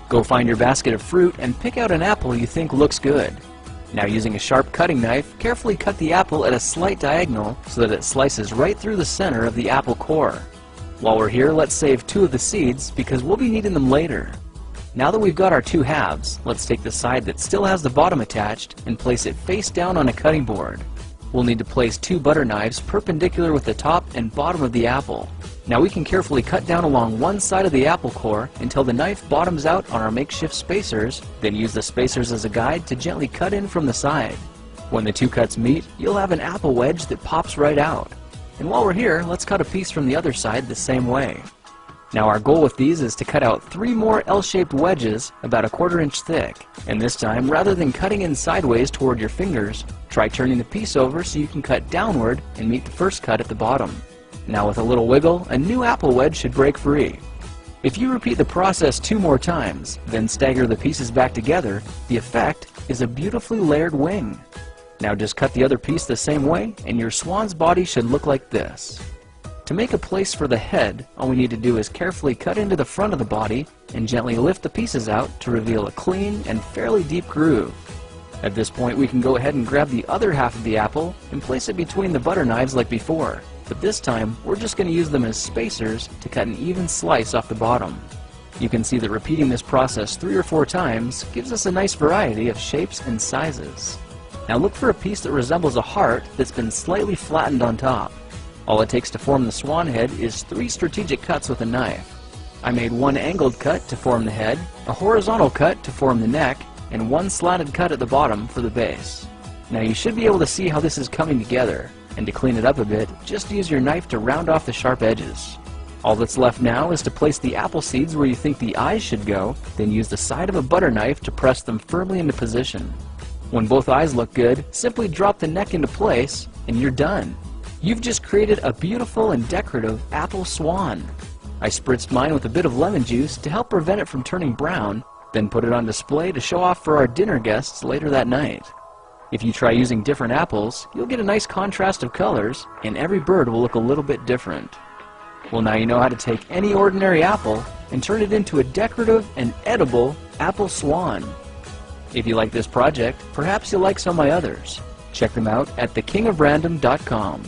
Go find your basket of fruit and pick out an apple you think looks good. Now, using a sharp cutting knife, carefully cut the apple at a slight diagonal so that it slices right through the center of the apple core. While we're here, let's save 2 of the seeds because we'll be needing them later. Now that we've got our 2 halves, let's take the side that still has the bottom attached and place it face down on a cutting board. We'll need to place 2 butter knives perpendicular with the top and bottom of the apple. Now we can carefully cut down along one side of the apple core until the knife bottoms out on our makeshift spacers, then use the spacers as a guide to gently cut in from the side. When the 2 cuts meet, you'll have an apple wedge that pops right out. And while we're here, let's cut a piece from the other side the same way. Now our goal with these is to cut out 3 more L-shaped wedges about a 1/4 inch thick. And this time, rather than cutting in sideways toward your fingers, try turning the piece over so you can cut downward and meet the first cut at the bottom. Now with a little wiggle, a new apple wedge should break free. If you repeat the process 2 more times, then stagger the pieces back together, the effect is a beautifully layered wing. Now just cut the other piece the same way and your swan's body should look like this. To make a place for the head, all we need to do is carefully cut into the front of the body and gently lift the pieces out to reveal a clean and fairly deep groove. At this point we can go ahead and grab the other half of the apple and place it between the butter knives like before. But this time, we're just going to use them as spacers to cut an even slice off the bottom. You can see that repeating this process 3 or 4 times gives us a nice variety of shapes and sizes. Now look for a piece that resembles a heart that's been slightly flattened on top. All it takes to form the swan head is 3 strategic cuts with a knife. I made 1 angled cut to form the head, a horizontal cut to form the neck, and 1 slanted cut at the bottom for the base. Now you should be able to see how this is coming together. And to clean it up a bit, just use your knife to round off the sharp edges. All that's left now is to place the apple seeds where you think the eyes should go, then use the side of a butter knife to press them firmly into position. When both eyes look good, simply drop the neck into place, and you're done. You've just created a beautiful and decorative apple swan. I spritzed mine with a bit of lemon juice to help prevent it from turning brown, then put it on display to show off for our dinner guests later that night. If you try using different apples, you'll get a nice contrast of colors, and every bird will look a little bit different. Well, now you know how to take any ordinary apple and turn it into a decorative and edible apple swan. If you like this project, perhaps you'll like some of my others. Check them out at thekingofrandom.com.